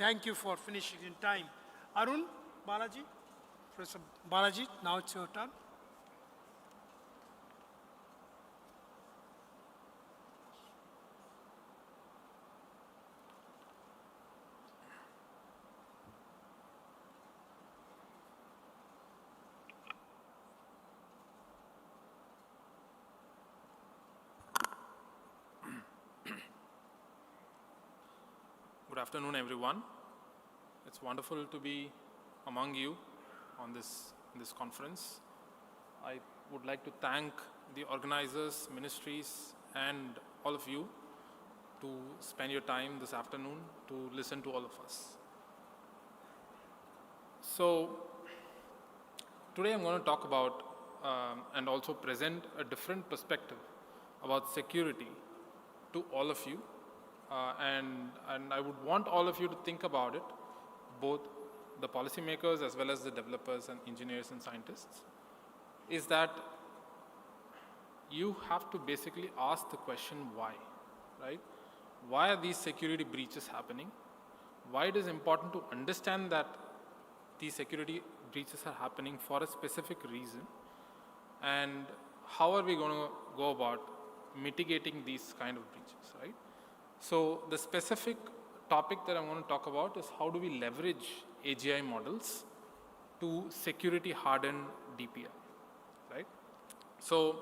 thank you for finishing in time. Arun, Balaji, Professor Balaji, now it's your turn. Good afternoon, everyone. It's wonderful to be among you on this conference. I would like to thank the organizers, ministries, and all of you to spend your time this afternoon to listen to all of us. So today I'm going to talk about and also present a different perspective about security to all of you. And I would want all of you to think about it, both the policymakers as well as the developers and engineers and scientists, is that you have to basically ask the question why, right? Why are these security breaches happening? Why it is important to understand that these security breaches are happening for a specific reason, and how are we going to go about mitigating these kind of breaches, right? So the specific topic that I'm going to talk about is how do we leverage AGI models to security harden DPI, right? So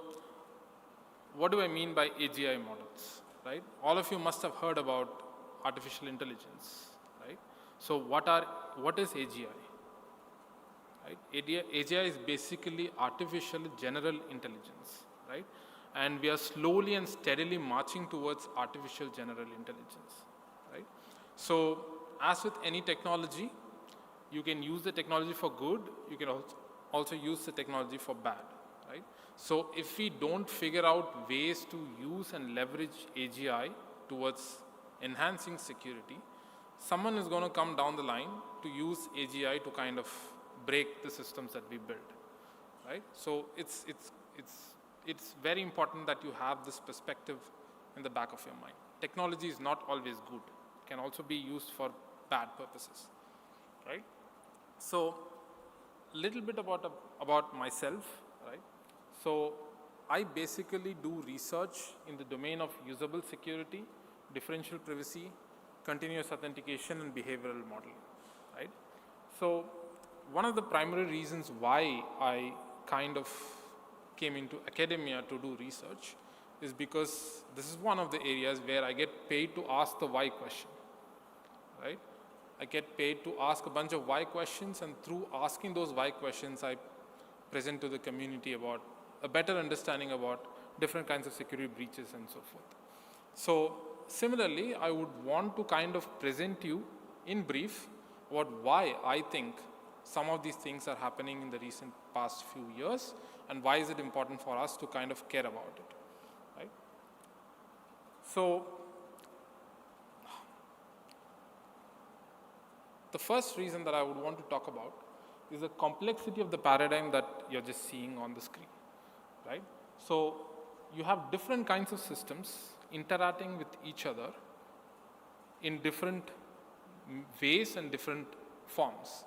what do I mean by AGI models, right? All of you must have heard about artificial intelligence, right? So what is AGI? Right? AGI is basically artificial general intelligence, right? And we are slowly and steadily marching towards artificial general intelligence, right? So as with any technology, you can use the technology for good, you can also use the technology for bad, right? So if we don't figure out ways to use and leverage AGI towards enhancing security, someone is going to come down the line to use AGI to kind of break the systems that we build, right? So it's very important that you have this perspective in the back of your mind. Technology is not always good. It can also be used for bad purposes, right? So a little bit about myself, right? So I basically do research in the domain of usable security, differential privacy, continuous authentication, and behavioral modeling, right? So one of the primary reasons why I kind of came into academia to do research is because this is one of the areas where I get paid to ask the why question, right? I get paid to ask a bunch of why questions, and through asking those why questions, I present to the community about a better understanding about different kinds of security breaches and so forth. So similarly, I would want to kind of present you in brief about why I think some of these things are happening in the recent past few years, and why is it important for us to kind of care about it, right? So the first reason that I would want to talk about is the complexity of the paradigm that you're just seeing on the screen, right? So you have different kinds of systems interacting with each other in different ways and different forms.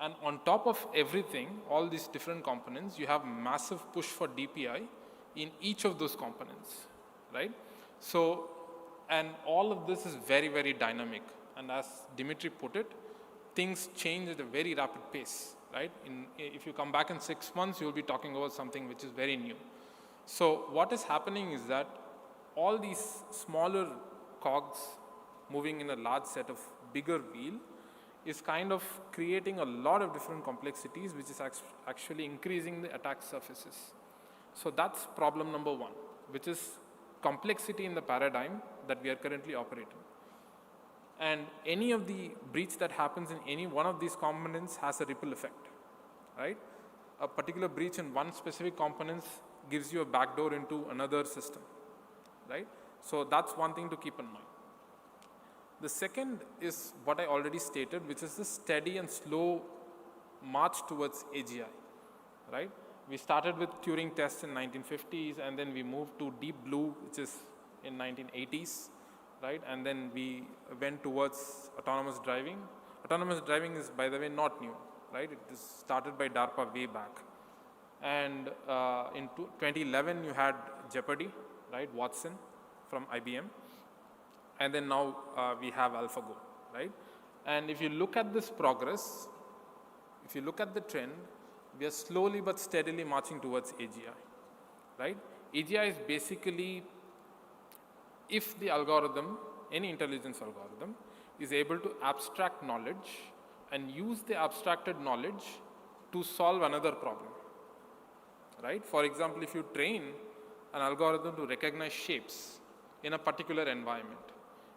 And on top of everything, all these different components, you have massive push for DPI in each of those components, right? So, and all of this is very, very dynamic. And as Dimitry put it, things change at a very rapid pace, right? If you come back in 6 months, you'll be talking about something which is very new. So what is happening is that all these smaller cogs moving in a large set of bigger wheel is kind of creating a lot of different complexities, which is actually increasing the attack surfaces. So that's problem number one, which is complexity in the paradigm that we are currently operating. And any of the breach that happens in any one of these components has a ripple effect, right? A particular breach in one specific component gives you a backdoor into another system, right? So that's one thing to keep in mind. The second is what I already stated, which is the steady and slow march towards AGI, right? We started with Turing tests in 1950s, and then we moved to Deep Blue, which is in 1980s. right? And then we went towards autonomous driving. Autonomous driving is, by the way, not new, right? It is started by DARPA way back. And in 2011, you had Jeopardy, right? Watson from IBM. And then now we have AlphaGo, right? And if you look at this progress, if you look at the trend, we are slowly but steadily marching towards AGI, right? AGI is basically if the algorithm, any intelligence algorithm, is able to abstract knowledge and use the abstracted knowledge to solve another problem, right? For example, if you train an algorithm to recognize shapes in a particular environment,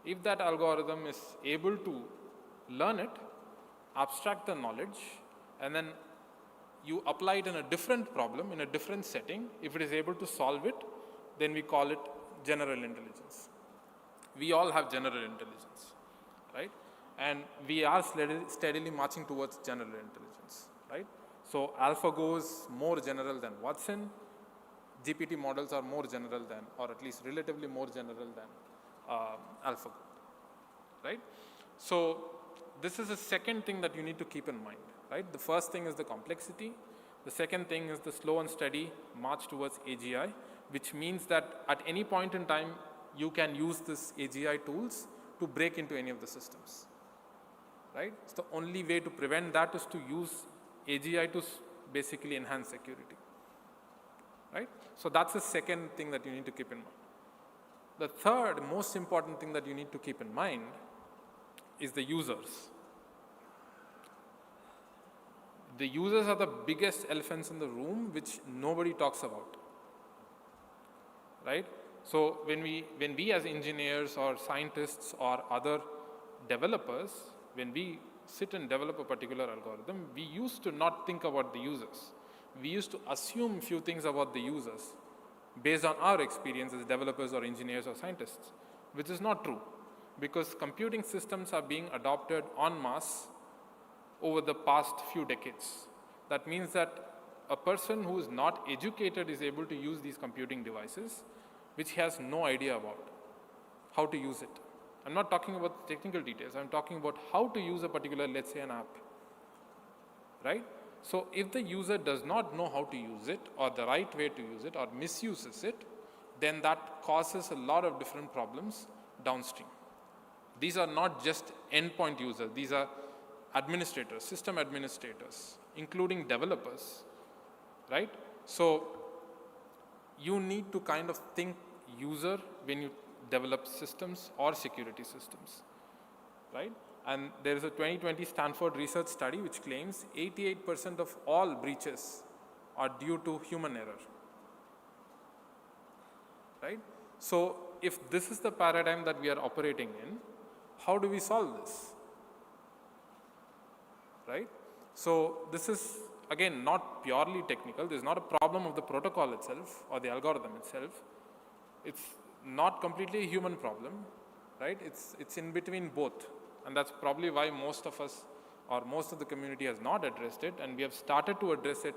if that algorithm is able to learn it, abstract the knowledge, and then you apply it in a different problem, in a different setting, if it is able to solve it, then we call it general intelligence. We all have general intelligence, right? And we are steadily marching towards general intelligence, right? So AlphaGo is more general than Watson. GPT models are more general than, or at least relatively more general than AlphaGo, right? So this is the second thing that you need to keep in mind, right? The first thing is the complexity. The second thing is the slow and steady march towards AGI, which means that at any point in time, you can use this AGI tools to break into any of the systems, right? So the only way to prevent that is to use AGI to basically enhance security, right? So that's the second thing that you need to keep in mind. The third most important thing that you need to keep in mind is the users. The users are the biggest elephants in the room, which nobody talks about, right? So when we as engineers or scientists or other developers, when we sit and develop a particular algorithm, we used to not think about the users. We used to assume few things about the users based on our experience as developers or engineers or scientists, which is not true, because computing systems are being adopted en masse over the past few decades. That means that a person who is not educated is able to use these computing devices, which he has no idea about how to use it. I'm not talking about technical details. I'm talking about how to use a particular, let's say, an app, right? So if the user does not know how to use it or the right way to use it or misuses it, then that causes a lot of different problems downstream. These are not just endpoint users. These are administrators, system administrators, including developers, right? So you need to kind of think user when you develop systems or security systems, right? And there is a 2020 Stanford research study which claims 88% of all breaches are due to human error, right? So if this is the paradigm that we are operating in, how do we solve this, right? So this is, again, not purely technical. This is not a problem of the protocol itself or the algorithm itself. It's not completely a human problem, right? It's in between both. And that's probably why most of us or most of the community has not addressed it, and we have started to address it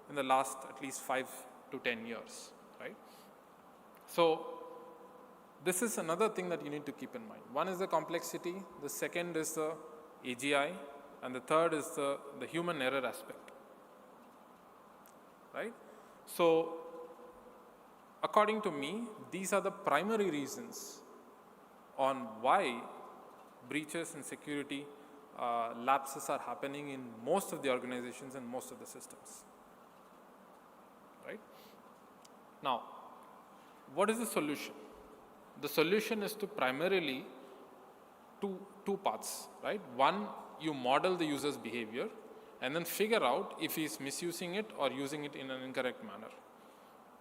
in the last at least 5 to 10 years, right? So this is another thing that you need to keep in mind. One is the complexity, the second is the AGI, and the third is the human error aspect, right? So according to me, these are the primary reasons on why breaches and security lapses are happening in most of the organizations and most of the systems, right? Now, what is the solution? The solution is to primarily two paths, right? One, you model the user's behavior and then figure out if he's misusing it or using it in an incorrect manner,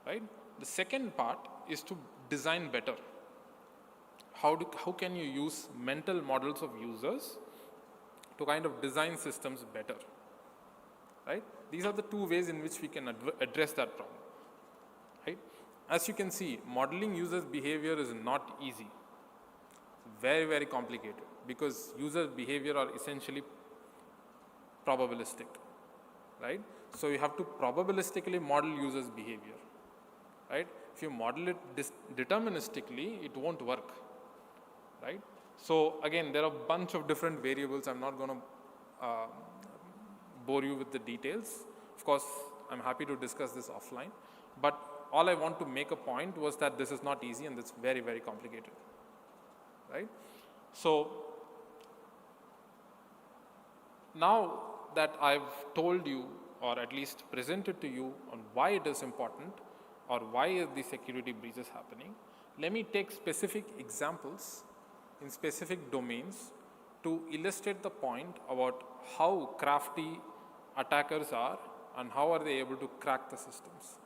right? The second part is to design better. How can you use mental models of users to kind of design systems better, right? These are the two ways in which we can address that problem, right? As you can see, modeling users' behavior is not easy. It's very, very complicated because users' behavior are essentially probabilistic, right? So you have to probabilistically model users' behavior, right? If you model it deterministically, it won't work, right? So again, there are a bunch of different variables. I'm not going to bore you with the details. Of course, I'm happy to discuss this offline, but all I want to make a point was that this is not easy and it's very, very complicated, right? So now that I've told you, or at least presented to you on why it is important or why is the security breaches happening, let me take specific examples in specific domains to illustrate the point about how crafty attackers are and how are they able to crack the systems,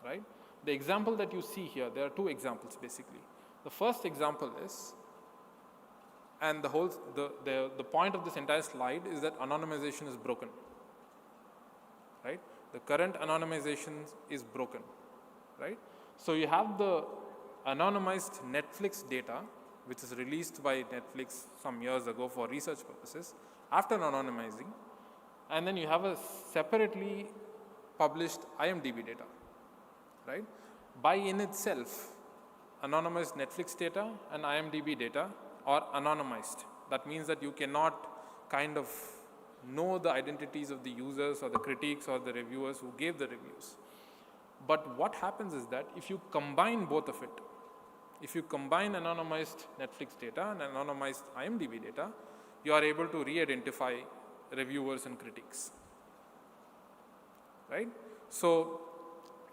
right? The example that you see here, there are two examples basically. The first example is, and the point of this entire slide is that anonymization is broken, right? The current anonymization is broken, right? So you have the anonymized Netflix data, which is released by Netflix some years ago for research purposes, after anonymizing, and then you have a separately published IMDb data, right? By in itself, anonymized Netflix data and IMDb data are anonymized. That means that you cannot kind of know the identities of the users or the critics or the reviewers who gave the reviews. But what happens is that if you combine both of it, if you combine anonymized Netflix data and anonymized IMDb data, you are able to re-identify reviewers and critics, right? So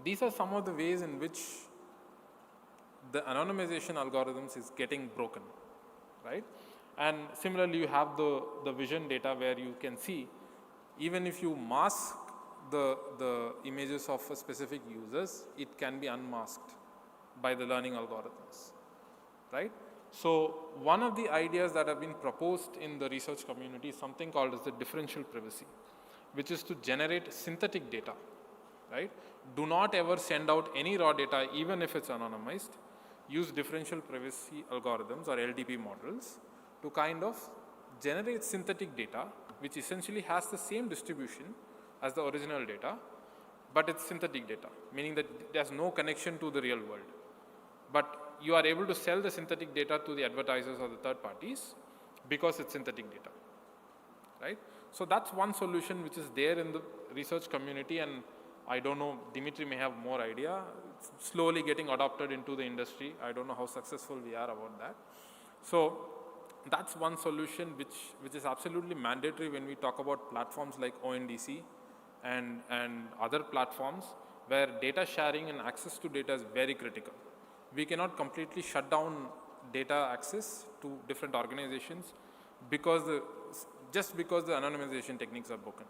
these are some of the ways in which the anonymization algorithms is getting broken, right? And similarly, you have the vision data where you can see, even if you mask the images of a specific users, it can be unmasked by the learning algorithms, right? So one of the ideas that have been proposed in the research community is something called as the differential privacy, which is to generate synthetic data, right? Do not ever send out any raw data, even if it's anonymized. Use differential privacy algorithms or LDP models to kind of generate synthetic data, which essentially has the same distribution as the original data, but it's synthetic data, meaning that there's no connection to the real world. But you are able to sell the synthetic data to the advertisers or the third parties because it's synthetic data, right? So that's one solution which is there in the research community, and I don't know, Dimitry may have more idea. It's slowly getting adopted into the industry. I don't know how successful we are about that. So that's one solution which is absolutely mandatory when we talk about platforms like ONDC and other platforms where data sharing and access to data is very critical. We cannot completely shut down data access to different organizations just because the anonymization techniques are broken.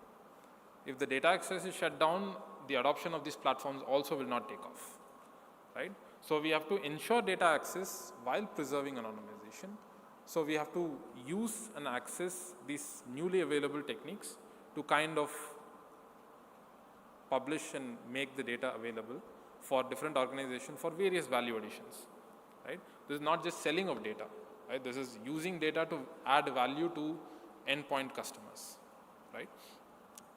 If the data access is shut down, the adoption of these platforms also will not take off, right? So we have to ensure data access while preserving anonymization. So we have to use and access these newly available techniques to kind of publish and make the data available for different organizations for various value additions, right? This is not just selling of data, right? This is using data to add value to endpoint customers, right?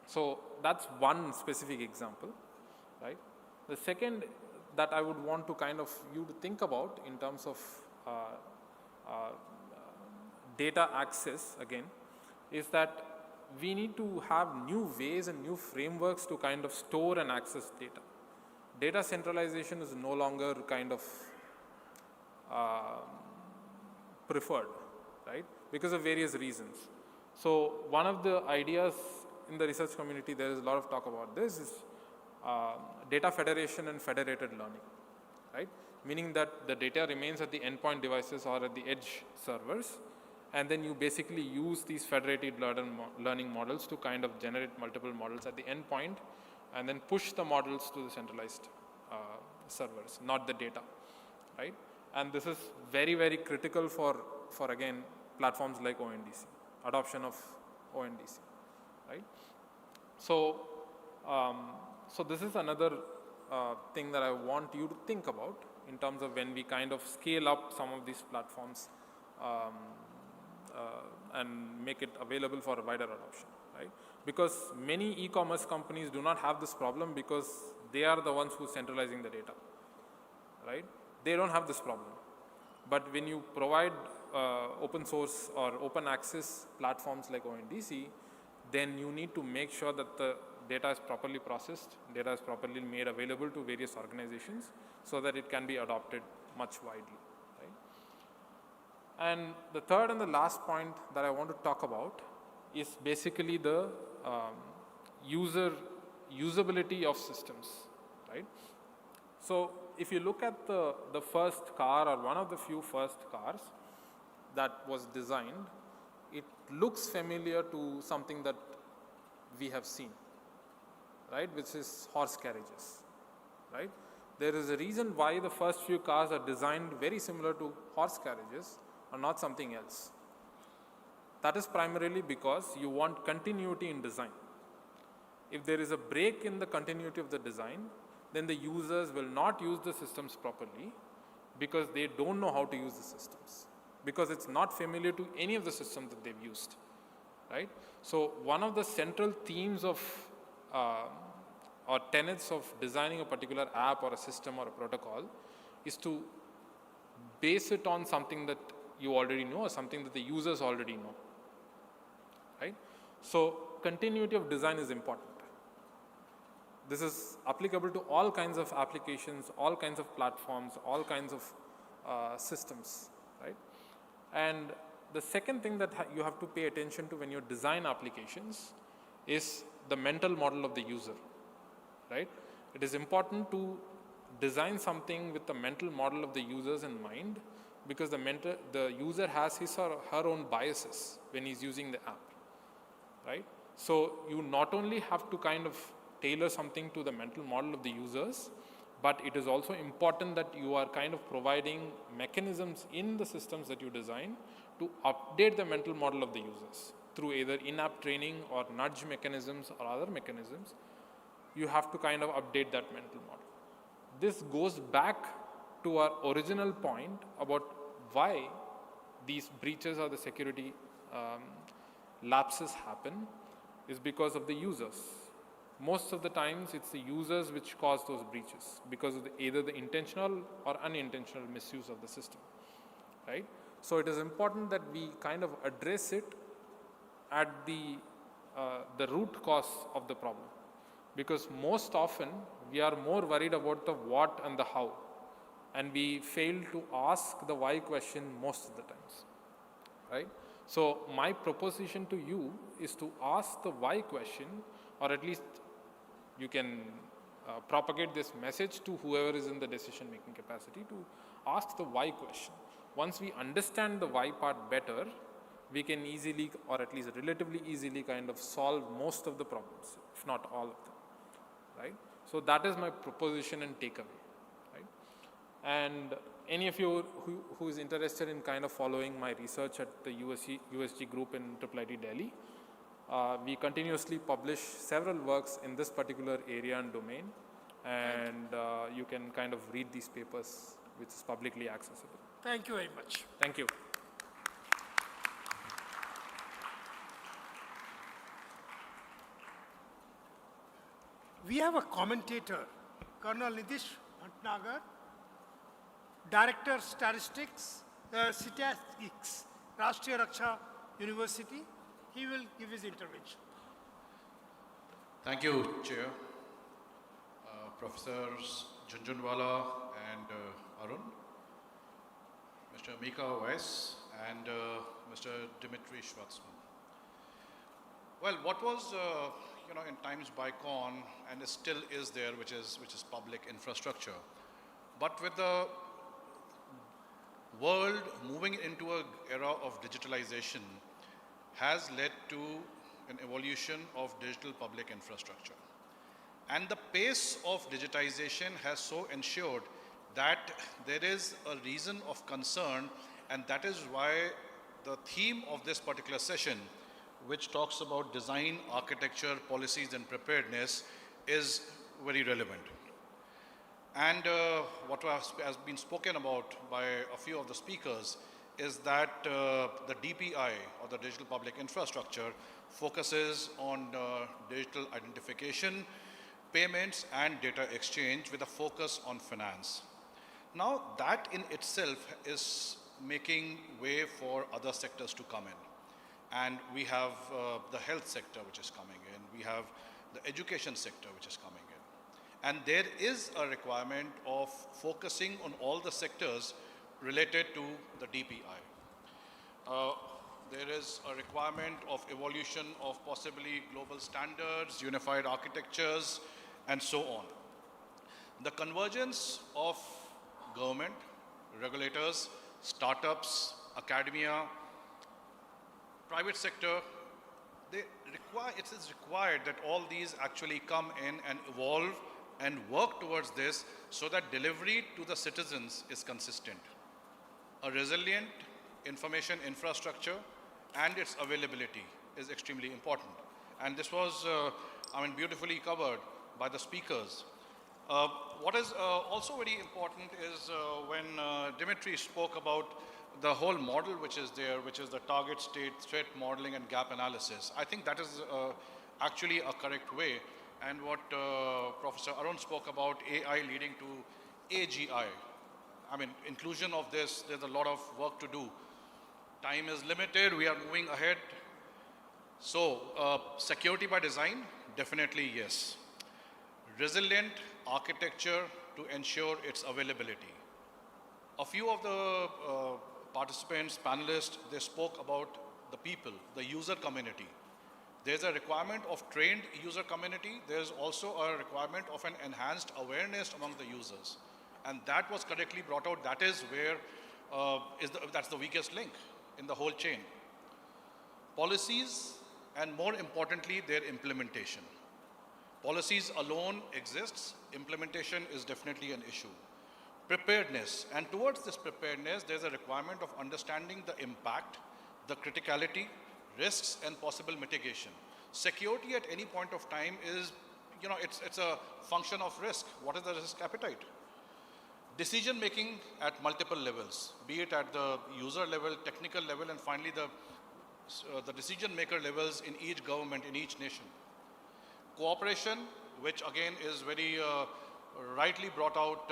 So that's one specific example, right? The second that I would want to kind of you to think about in terms of data access again is that we need to have new ways and new frameworks to kind of store and access data. Data centralization is no longer kind of preferred, right? Because of various reasons. So one of the ideas in the research community, there is a lot of talk about this, is data federation and federated learning, right? Meaning that the data remains at the endpoint devices or at the edge servers, and then you basically use these federated learning models to kind of generate multiple models at the endpoint and then push the models to the centralized servers, not the data, right? And this is very, very critical for again, platforms like ONDC, adoption of ONDC, right? So, so this is another thing that I want you to think about in terms of when we kind of scale up some of these platforms and make it available for a wider adoption, right? Because many e-commerce companies do not have this problem because they are the ones who are centralizing the data, right? They don't have this problem. But when you provide open source or open access platforms like ONDC, then you need to make sure that the data is properly processed, data is properly made available to various organizations so that it can be adopted much widely. Right? And the third and the last point that I want to talk about is basically the usability of systems. Right? So if you look at the first car or one of the few first cars that was designed, it looks familiar to something that we have seen, right, which is horse carriages, right? There is a reason why the first few cars are designed very similar to horse carriages or not something else. That is primarily because you want continuity in design. If there is a break in the continuity of the design, then the users will not use the systems properly because they don't know how to use the systems, because it's not familiar to any of the systems that they've used, right? So one of the central themes of or tenets of designing a particular app or a system or a protocol is to base it on something that you already know or something that the users already know, right? So continuity of design is important. This is applicable to all kinds of applications, all kinds of platforms, all kinds of systems, right? And the second thing that you have to pay attention to when you design applications is the mental model of the user, right? It is important to design something with the mental model of the users in mind, because the user has his or her own biases when he's using the app, right? So you not only have to kind of tailor something to the mental model of the users, but it is also important that you are kind of providing mechanisms in the systems that you design to update the mental model of the users through either in-app training or nudge mechanisms or other mechanisms. You have to kind of update that mental model. This goes back to our original point about why these breaches or the security lapses happen is because of the users. Most of the times it's the users which cause those breaches because of either the intentional or unintentional misuse of the system, right? So it is important that we kind of address it at the root cause of the problem, because most often we are more worried about the what and the how, and we fail to ask the why question most of the times, right? So my proposition to you is to ask the why question, or at least you can propagate this message to whoever is in the decision making capacity to ask the why question. Once we understand the why part better, we can easily, or at least relatively easily, kind of solve most of the problems, if not all of them, right? So that is my proposition and takeaway, right? And any of you who is interested in kind of following my research at the USG group in IIIT Delhi, we continuously publish several works in this particular area and domain, and you can kind of read these papers, which is publicly accessible. Thank you very much. Thank you. We have a commentator, Colonel Nitish Bhatnagar, Director Statistics, Rashtriya Raksha University. He will give his intervention. Thank you, Chair. Professors Jhunjhunwala and Arun, Mr. Micha, Weis, and Mr. Dimitry, Shvartsman. Well, what was, in times bygone, and it still is there, which is public infrastructure. But with the world moving into an era of digitalization, has led to an evolution of digital public infrastructure. And the pace of digitization has so ensured that there is a reason of concern, and that is why the theme of this particular session, which talks about design, architecture, policies, and preparedness, is very relevant. And what has been spoken about by a few of the speakers is that the DPI, or the digital public infrastructure, focuses on digital identification, payments, and data exchange with a focus on finance. Now, that in itself is making way for other sectors to come in. And we have the health sector which is coming in, we have the education sector which is coming in. And there is a requirement of focusing on all the sectors related to the DPI. There is a requirement of evolution of possibly global standards, unified architectures, and so on. The convergence of government, regulators, startups, academia, private sector, it is required that all these actually come in and evolve and work towards this so that delivery to the citizens is consistent. A resilient information infrastructure and its availability is extremely important. And this was, beautifully covered by the speakers. What is also very important is when Dimitry spoke about the whole model which is there, which is the target state, threat modeling, and gap analysis. I think that is actually a correct way. And what Professor Arun spoke about, AI leading to AGI. Inclusion of this, there's a lot of work to do. Time is limited, we are moving ahead. So, security by design, definitely yes. Resilient architecture to ensure its availability. A few of the participants, panelists, they spoke about the people, the user community. There's a requirement of trained user community. There's also a requirement of an enhanced awareness among the users. And that was correctly brought out. That is where that's the weakest link in the whole chain. Policies, and more importantly, their implementation. Policies alone exists. Implementation is definitely an issue. Preparedness, and towards this preparedness, there's a requirement of understanding the impact, the criticality, risks, and possible mitigation. Security at any point of time is, it's a function of risk. What is the risk appetite? Decision making at multiple levels, be it at the user level, technical level, and finally the decision maker levels in each government, in each nation. Cooperation, which again is very rightly brought out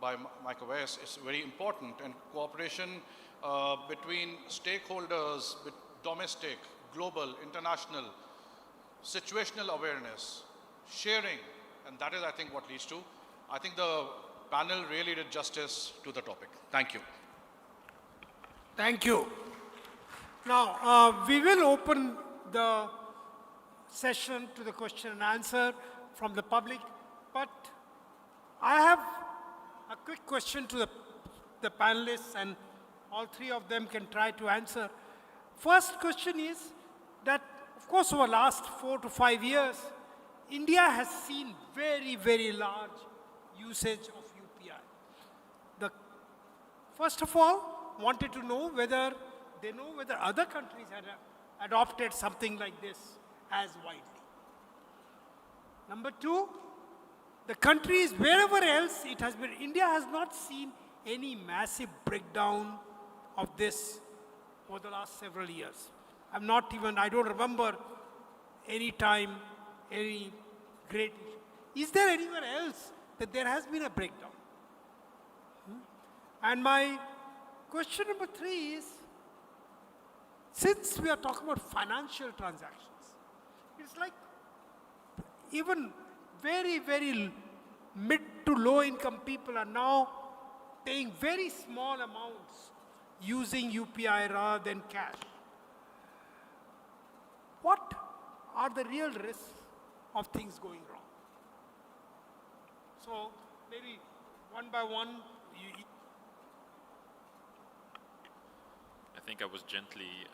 by Micha Weis, is very important, and cooperation between stakeholders, domestic, global, international, situational awareness, sharing, and that is, I think, what leads to. I think the panel really did justice to the topic. Thank you. Thank you. Now, we will open the session to the question and answer from the public, but I have a quick question to the panelists, and all three of them can try to answer. First question is that, of course, over the last 4 to 5 years, India has seen very, very large usage of UPI. First of all, wanted to know whether they know whether other countries had adopted something like this as widely. Number two, the countries, wherever else it has been, India has not seen any massive breakdown of this over the last several years. I don't remember any time, any great issue. Is there anywhere else that there has been a breakdown? And my question number three is, since we are talking about financial transactions, it's like even very, very mid to low income people are now paying very small amounts using UPI rather than cash. What are the real risks of things going wrong? So maybe one by one, I think I was gently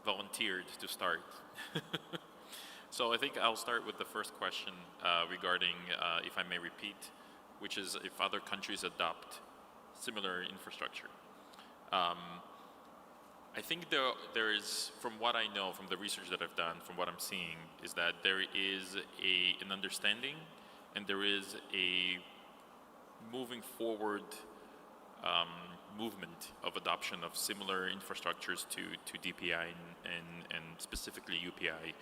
volunteered to start. So I think I'll start with the first question regarding, if I may repeat, which is if other countries adopt similar infrastructure. I think there is, from what I know, from the research that I've done, from what I'm seeing, is that there is an understanding and there is a moving forward movement of adoption of similar infrastructures to DPI and specifically UPI.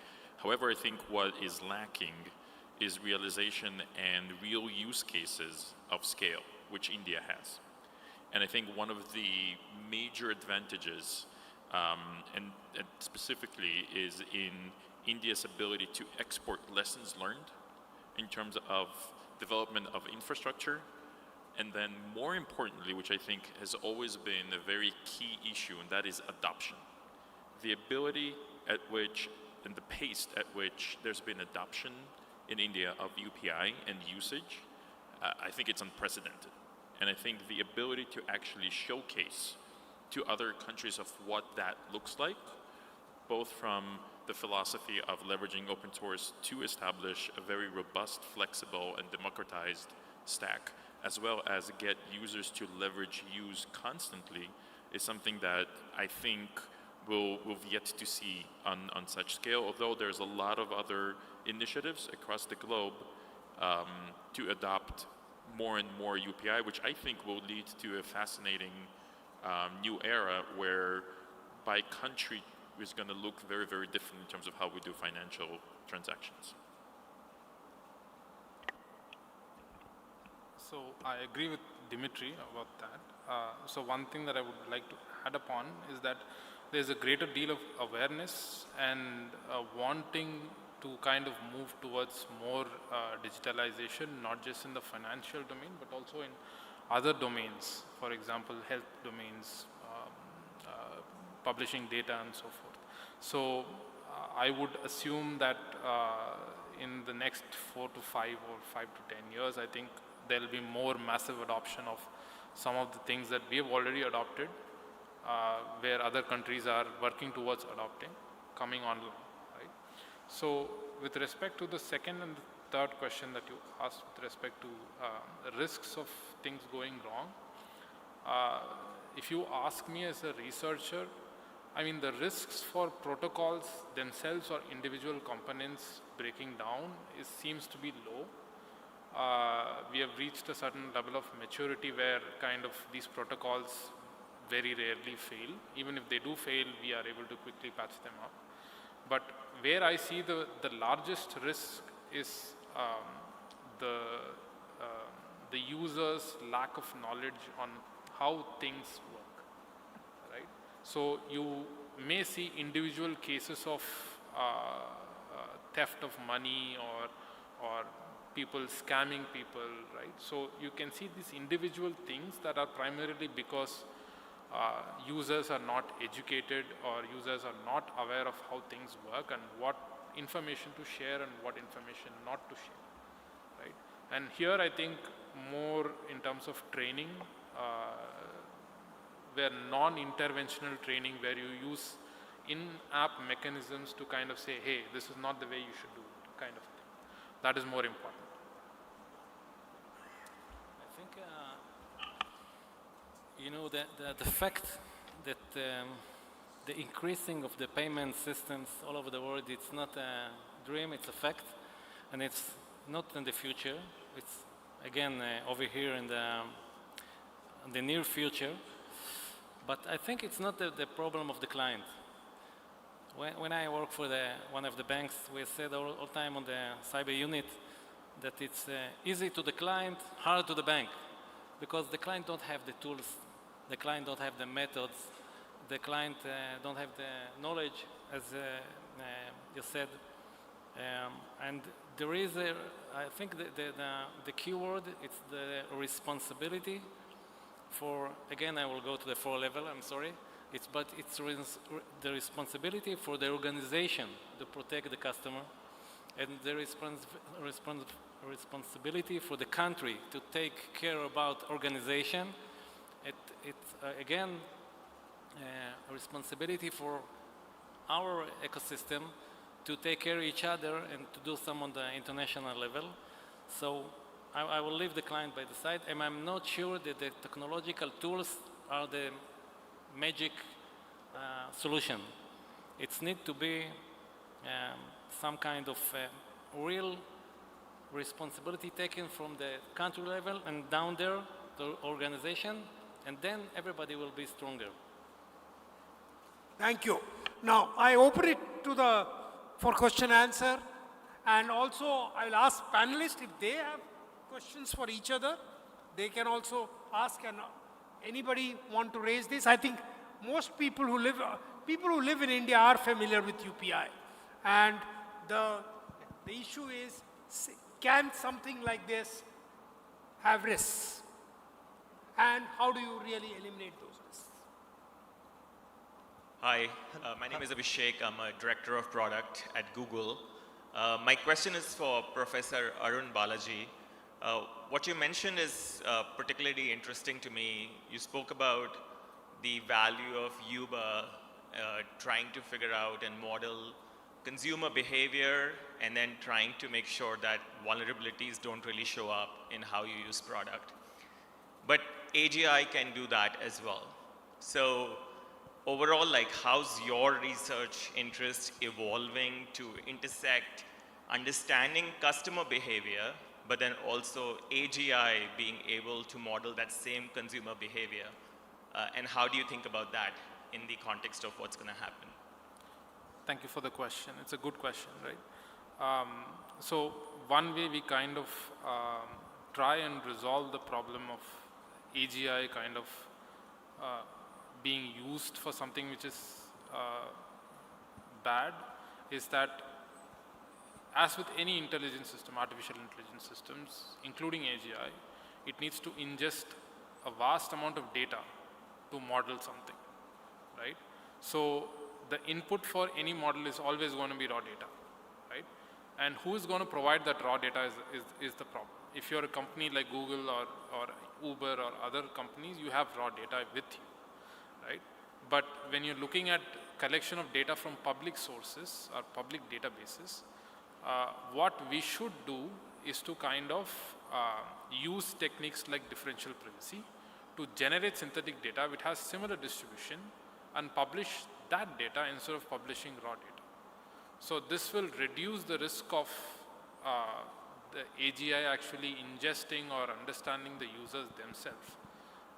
However, I think what is lacking is realization and real use cases of scale, which India has. And I think one of the major advantages, and specifically, is in India's ability to export lessons learned in terms of development of infrastructure, and then more importantly, which I think has always been a very key issue, and that is adoption. The ability at which, and the pace at which there's been adoption in India of UPI and usage, I think it's unprecedented. And I think the ability to actually showcase to other countries of what that looks like, both from the philosophy of leveraging open source to establish a very robust, flexible, and democratized stack, as well as get users to leverage use constantly, is something that I think we've yet to see on such scale, although there's a lot of other initiatives across the globe to adopt more and more UPI, which I think will lead to a fascinating new era where by country is going to look very, very different in terms of how we do financial transactions. So I agree with Dimitry about that. So one thing that I would like to add upon is that there's a greater deal of awareness and wanting to kind of move towards more digitalization, not just in the financial domain, but also in other domains, for example, health domains, publishing data and so forth. So I would assume that in the next 4 to 5 or 5 to 10 years, I think there will be more massive adoption of some of the things that we have already adopted, where other countries are working towards adopting, coming online, right? So with respect to the second and the third question that you asked with respect to risks of things going wrong, if you ask me as a researcher, I mean, the risks for protocols themselves or individual components breaking down seems to be low. We have reached a certain level of maturity where kind of these protocols very rarely fail. Even if they do fail, we are able to quickly patch them up. But where I see the largest risk is the user's lack of knowledge on how things work, right? So you may see individual cases of theft of money or people scamming people, right? So you can see these individual things that are primarily because users are not educated or users are not aware of how things work and what information to share and what information not to share, right? And here I think more in terms of training, where non-interventional training, where you use in-app mechanisms to kind of say, hey, this is not the way you should do it, kind of thing. That is more important. I think, you know, the fact that the increasing of the payment systems all over the world, it's not a dream, it's a fact, and it's not in the future. It's, again, over here in the near future. But I think it's not the problem of the client. When I work for one of the banks, we said all the time on the cyber unit that it's easy to the client, hard to the bank, because the client don't have the tools, the client don't have the methods, the client don't have the knowledge, as you said, and there is I think the keyword, it's the responsibility for, again, I will go to the 4 level, I'm sorry, but it's the responsibility for the organization to protect the customer, and the responsibility for the country to take care about organization. It's again, a responsibility for our ecosystem to take care of each other and to do some on the international level. So I will leave the client by the side, and I'm not sure that the technological tools are the magic solution. It needs to be some kind of real responsibility taken from the country level and down there, the organization, and then everybody will be stronger. Thank you. Now, I open it to for question answer, and also I'll ask panelists if they have questions for each other. They can also ask, and Anybody want to raise this? I think most people who live in India are familiar with UPI. And the issue is, can something like this have risks? And how do you really eliminate those risks? Hi, my name is Abhishek. I'm a director of product at Google. My question is for Professor Arun Balaji. What you mentioned is particularly interesting to me. You spoke about the value of Uber trying to figure out and model consumer behavior and then trying to make sure that vulnerabilities don't really show up in how you use product. But AGI can do that as well. So overall, like, how's your research interest evolving to intersect understanding customer behavior, but then also AGI being able to model that same consumer behavior? And how do you think about that in the context of what's going to happen? Thank you for the question. It's a good question, right? So one way we kind of try and resolve the problem of AGI kind of being used for something which is bad is that, as with any intelligence system, artificial intelligence systems, including AGI, it needs to ingest a vast amount of data to model something, right? So the input for any model is always going to be raw data, right? And who is going to provide that raw data is the problem. If you're a company like Google or Uber or other companies, you have raw data with you, right? But when you're looking at collection of data from public sources or public databases, what we should do is to kind of use techniques like differential privacy to generate synthetic data which has similar distribution and publish that data instead of publishing raw data. So this will reduce the risk of the AGI actually ingesting or understanding the users themselves,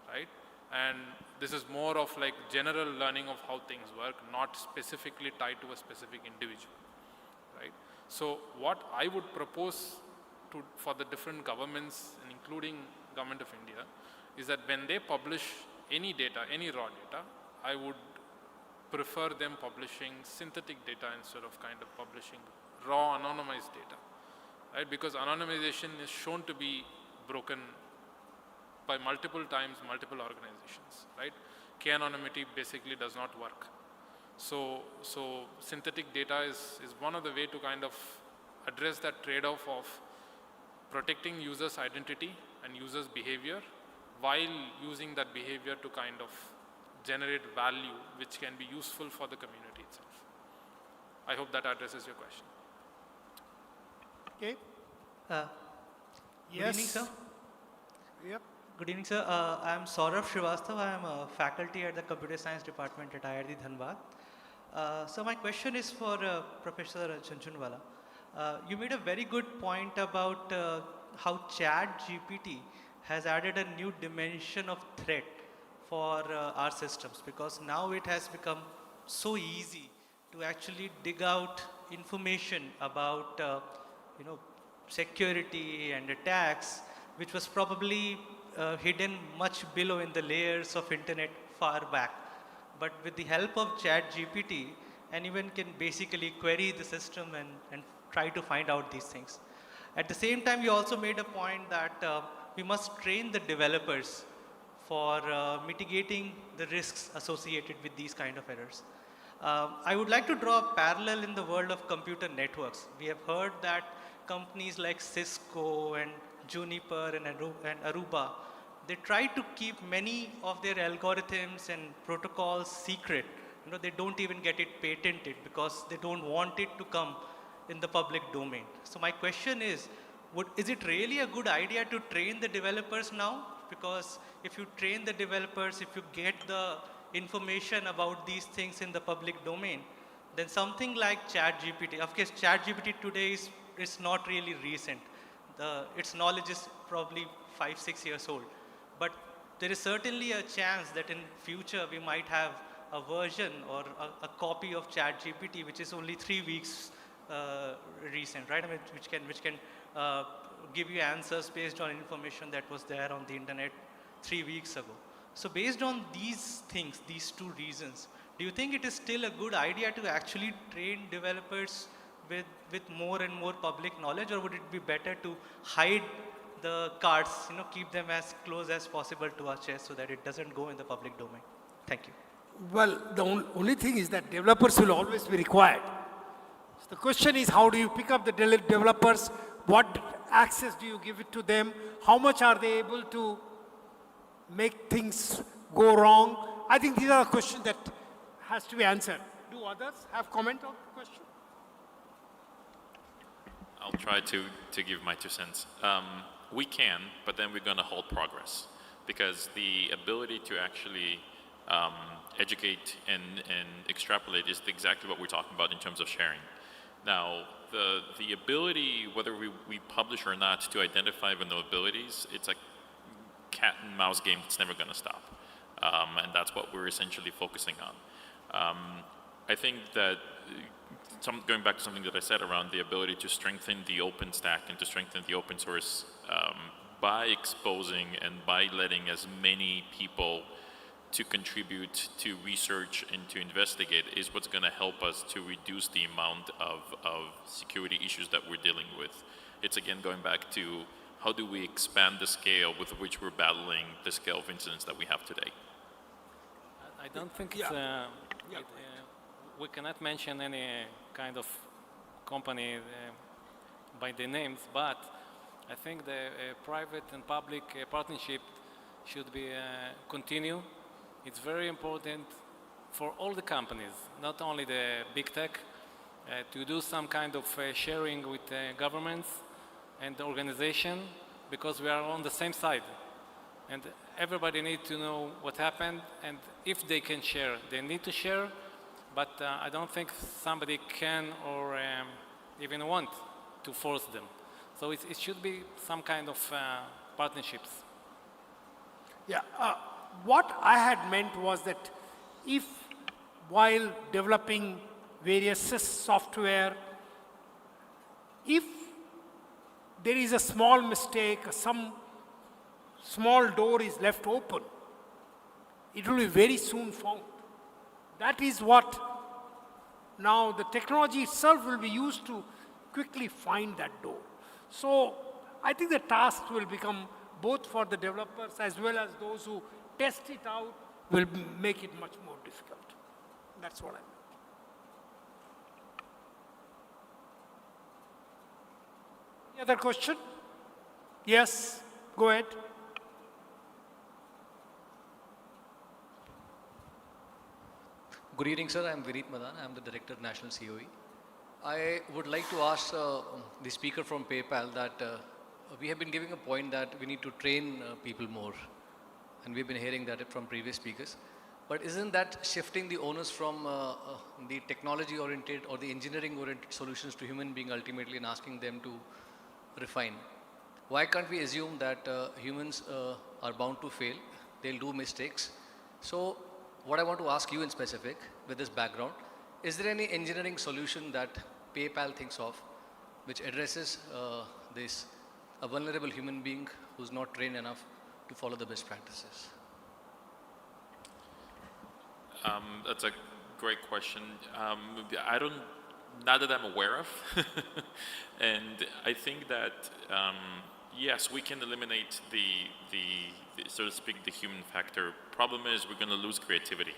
right? And this is more of like general learning of how things work, not specifically tied to a specific individual, right? So what I would propose for the different governments, and including Government of India, is that when they publish any data, any raw data, I would prefer them publishing synthetic data instead of kind of publishing raw anonymized data, right? Because anonymization is shown to be broken by multiple times, multiple organizations, right? K-anonymity basically does not work. So synthetic data is one of the way to kind of address that trade-off of protecting users' identity and users' behavior while using that behavior to kind of generate value which can be useful for the community itself. I hope that addresses your question. Okay. Good evening, sir. Yep. Good evening, sir. I'm Saurav Srivastava. I'm a faculty at the Computer Science Department at IIT Dhanbad. So my question is for Professor Jhunjhunwala. You made a very good point about how ChatGPT has added a new dimension of threat for our systems, because now it has become so easy to actually dig out information about security and attacks, which was probably hidden much below in the layers of internet far back. But with the help of ChatGPT, anyone can basically query the system and try to find out these things. At the same time, you also made a point that we must train the developers for mitigating the risks associated with these kind of errors. I would like to draw a parallel in the world of computer networks. We have heard that companies like Cisco and Juniper and Aruba, they try to keep many of their algorithms and protocols secret. They don't even get it patented because they don't want it to come in the public domain. So my question is it really a good idea to train the developers now? Because if you train the developers, if you get the information about these things in the public domain, then something like ChatGPT, of course ChatGPT today is not really recent. Its knowledge is probably 5-6 years old. But there is certainly a chance that in future we might have a version or a copy of ChatGPT which is only 3 weeks recent, right? I mean, which can give you answers based on information that was there on the internet 3 weeks ago. So based on these things, these two reasons, do you think it is still a good idea to actually train developers with more and more public knowledge, or would it be better to hide the cards, keep them as close as possible to our chest so that it doesn't go in the public domain? Thank you. Well, the only thing is that developers will always be required. So the question is, how do you pick up the developers? What access do you give it to them? How much are they able to make things go wrong? I think these are the questions that has to be answered. Do others have comment on the question? I'll try to give my 2 cents. We can, but then we're going to halt progress, because the ability to actually educate and extrapolate is exactly what we're talking about in terms of sharing. Now, the ability, whether we publish or not, to identify vulnerabilities, it's a cat and mouse game that's never going to stop. And that's what we're essentially focusing on. I think that, going back to something that I said around the ability to strengthen the open stack and to strengthen the open source by exposing and by letting as many people to contribute to research and to investigate is what's going to help us to reduce the amount of security issues that we're dealing with. It's again going back to how do we expand the scale with which we're battling the scale of incidents that we have today. I don't think it's, we cannot mention any kind of company by the names, but I think the private and public partnership should be continue. It's very important for all the companies, not only the big tech, to do some kind of sharing with governments and the organization, because we are on the same side. And everybody needs to know what happened, and if they can share, they need to share, but I don't think somebody can or even want to force them. So it should be some kind of partnerships. Yeah, what I had meant was that if while developing various software, if there is a small mistake, some small door is left open, it will be very soon found. That is what now the technology itself will be used to quickly find that door. So I think the task will become both for the developers as well as those who test it out will make it much more difficult. That's what I meant. Any other question? Yes, go ahead. Good evening, sir. I'm Vineet Madan. I'm the Director of National COE. I would like to ask the speaker from PayPal that we have been giving a point that we need to train people more. And we've been hearing that from previous speakers. But isn't that shifting the onus from the technology-oriented or the engineering-oriented solutions to human being ultimately and asking them to refine? Why can't we assume that humans are bound to fail? They'll do mistakes. So what I want to ask you in specific with this background, is there any engineering solution that PayPal thinks of which addresses a vulnerable human being who's not trained enough to follow the best practices? That's a great question. Not that I'm aware of. And I think that, yes, we can eliminate the, so to speak, the human factor. Problem is we're going to lose creativity.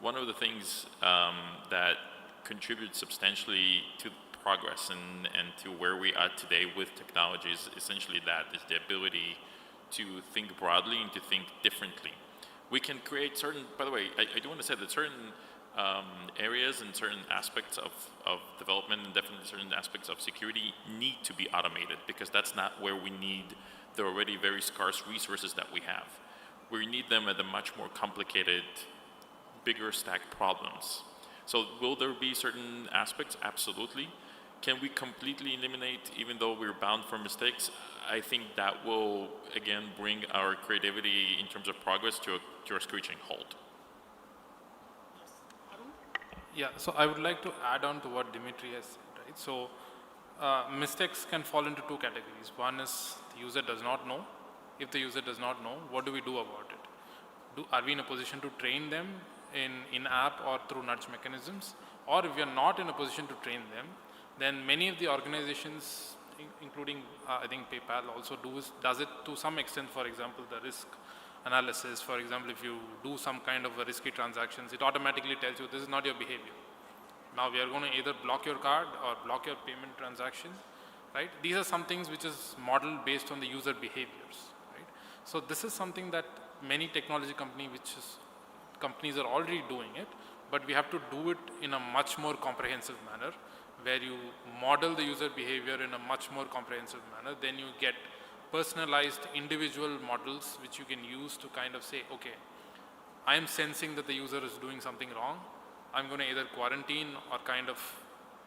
One of the things that contributes substantially to progress and to where we are today with technology is essentially that, is the ability to think broadly and to think differently. We can create certain, by the way, I do want to say that certain areas and certain aspects of development and definitely certain aspects of security need to be automated, because that's not where we need the already very scarce resources that we have. We need them at the much more complicated, bigger stack problems. So will there be certain aspects? Absolutely. Can we completely eliminate, even though we're bound for mistakes? I think that will, again, bring our creativity in terms of progress to a screeching halt. Yeah, so I would like to add on to what Dimitry has said, right? So mistakes can fall into two categories. One is the user does not know. If the user does not know, what do we do about it? are we in a position to train them in-app or through nudge mechanisms? Or if we are not in a position to train them, then many of the organizations, including I think PayPal also does it to some extent. For example, the risk analysis. For example, if you do some kind of a risky transactions, it automatically tells you this is not your behavior. Now we are going to either block your card or block your payment transaction, right? These are some things which is modeled based on the user behaviors, right? So this is something that many technology companies are already doing it, but we have to do it in a much more comprehensive manner, where you model the user behavior in a much more comprehensive manner. Then you get personalized individual models which you can use to kind of say, okay, I am sensing that the user is doing something wrong. I'm going to either quarantine or kind of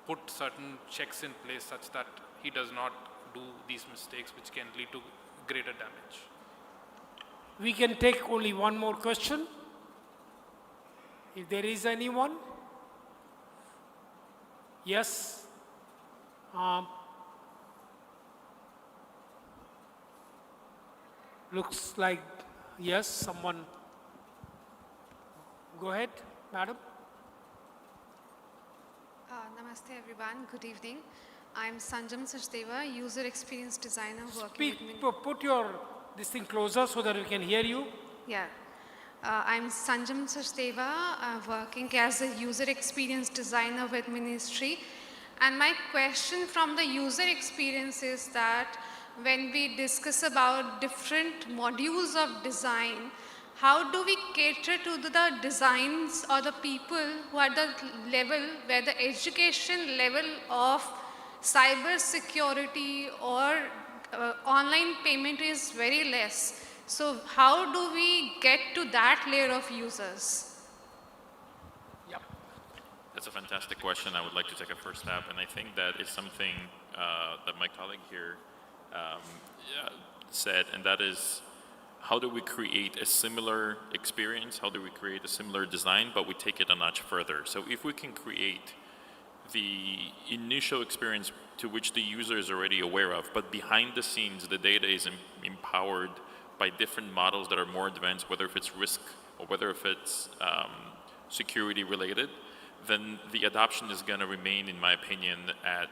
put certain checks in place such that he does not do these mistakes which can lead to greater damage. We can take only one more question. If there is anyone. Yes. Looks like yes, someone. Go ahead, madam. Namaste everyone, good evening. I'm Sanjam Sachdeva, user experience designer working with Put your this thing closer so that we can hear you. Yeah. I'm Sanjam Sachdeva, working as a user experience designer with Ministry. And my question from the user experience is that when we discuss about different modules of design, how do we cater to the designs or the people who are at the level where the education level of cyber security or online payment is very less? So how do we get to that layer of users? Yep. That's a fantastic question. I would like to take a first stab, and I think that is something that my colleague here said, and that is, how do we create a similar experience? How do we create a similar design, but we take it a notch further? So if we can create the initial experience to which the user is already aware of, but behind the scenes, the data is empowered by different models that are more advanced, whether if it's risk or whether if it's security related, then the adoption is going to remain, in my opinion, at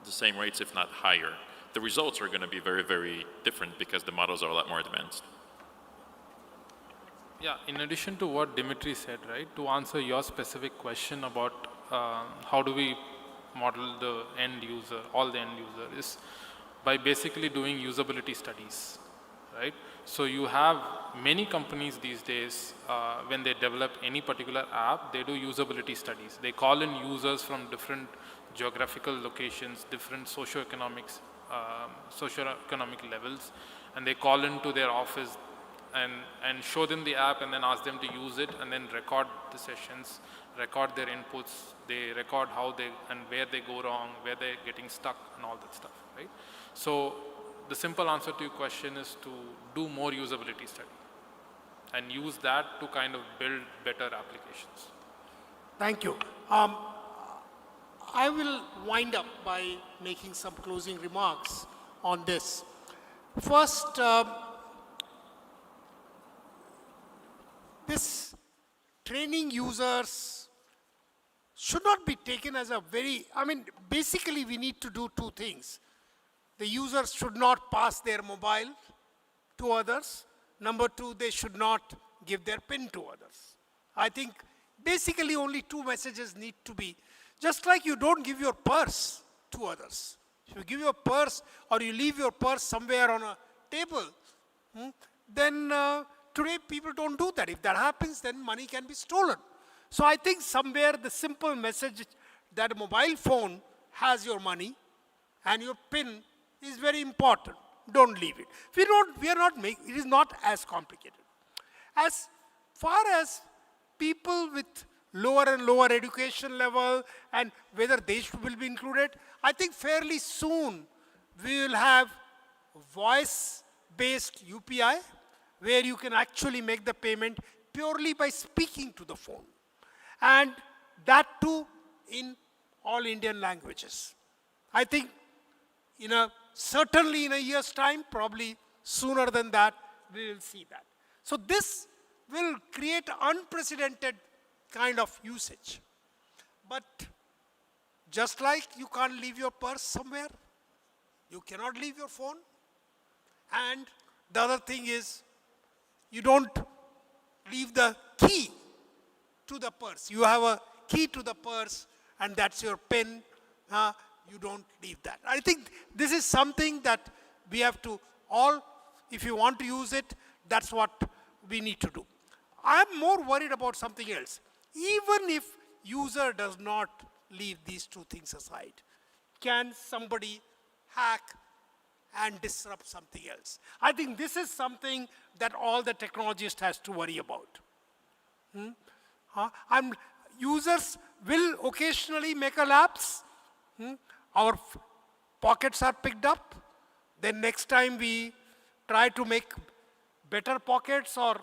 the same rates, if not higher. The results are going to be very, very different because the models are a lot more advanced. Yeah, in addition to what Dimitry said, right, to answer your specific question about how do we model the end user, all the end user, is by basically doing usability studies, right? So you have many companies these days, when they develop any particular app, they do usability studies. They call in users from different geographical locations, different socioeconomic levels, and they call into their office and show them the app and then ask them to use it and then record the sessions, record their inputs, they record how they and where they go wrong, where they're getting stuck and all that stuff, right? So the simple answer to your question is to do more usability study and use that to kind of build better applications. Thank you. I will wind up by making some closing remarks on this. First, this training users should not be taken as a very, basically we need to do two things. The users should not pass their mobile to others. Number two, they should not give their PIN to others. I think basically only two messages need to be, just like you don't give your purse to others. If you give your purse or you leave your purse somewhere on a table, then today people don't do that. If that happens, then money can be stolen. So I think somewhere the simple message that a mobile phone has your money and your PIN is very important. Don't leave it. It is not as complicated. As far as people with lower and lower education level and whether they will be included, I think fairly soon we will have voice-based UPI where you can actually make the payment purely by speaking to the phone. And that too in all Indian languages. I think certainly in a year's time, probably sooner than that, we will see that. So this will create unprecedented kind of usage. But just like you can't leave your purse somewhere, you cannot leave your phone. And the other thing is, you don't leave the key to the purse. You have a key to the purse, and that's your PIN. You don't leave that. I think this is something that we have to all, if you want to use it, that's what we need to do. I'm more worried about something else. Even if user does not leave these two things aside, can somebody hack and disrupt something else? I think this is something that all the technologists has to worry about. Users will occasionally make a lapse. Our pockets are picked up. Then next time we try to make better pockets or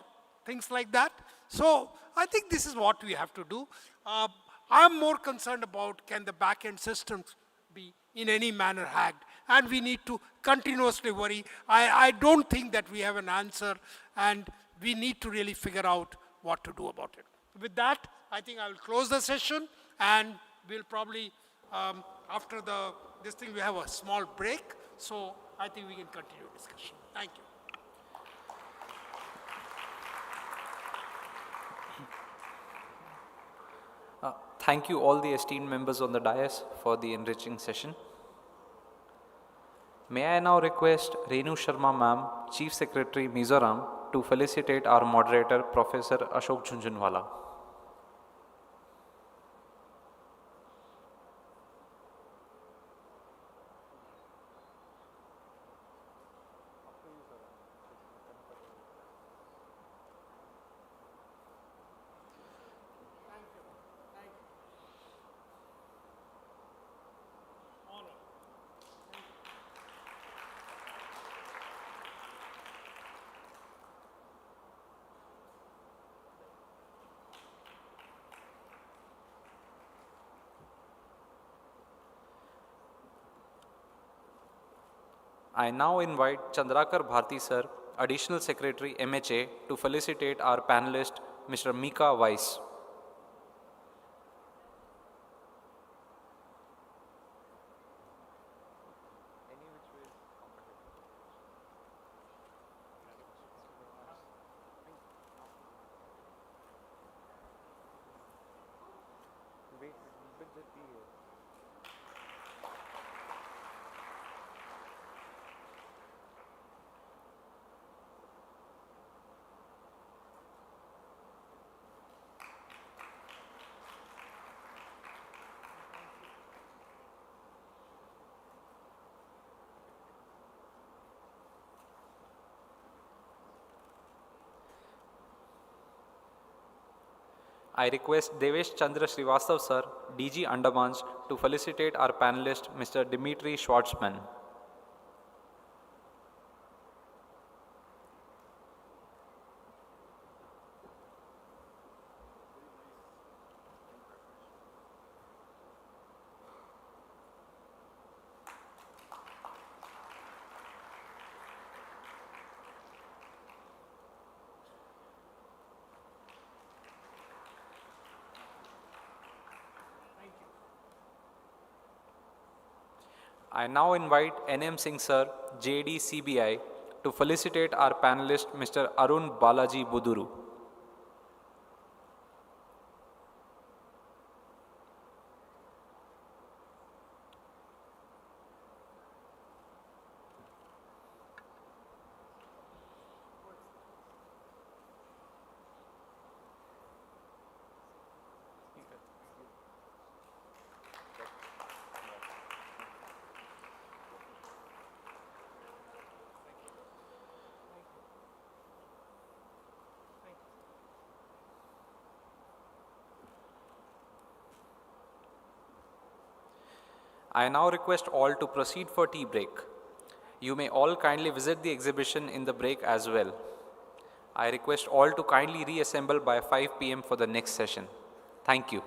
things like that. So I think this is what we have to do. I'm more concerned about, can the back-end systems be in any manner hacked? And we need to continuously worry. I don't think that we have an answer, and we need to really figure out what to do about it. With that, I think I will close the session, and we'll probably, after this thing, we have a small break. So I think we can continue discussion. Thank you. Thank you all the esteemed members on the dais for the enriching session. May I now request Renu Sharma ma'am, Chief Secretary Mizoram, to felicitate our moderator, Professor Ashok Jhunjhunwala. I now invite Chandrakar Bharti sir, Additional Secretary MHA, to felicitate our panelist, Mr. Micha Weis. I request Devesh Chandra Srivastav sir, DG Andamans, to felicitate our panelist, Mr. Dimitry Shvartsman. I now invite NM Singh sir, JD CBI, to felicitate our panelist, Mr. Arun Balaji Buduru. I now request all to proceed for tea break. You may all kindly visit the exhibition in the break as well. I request all to kindly reassemble by 5 p.m. for the next session. Thank you.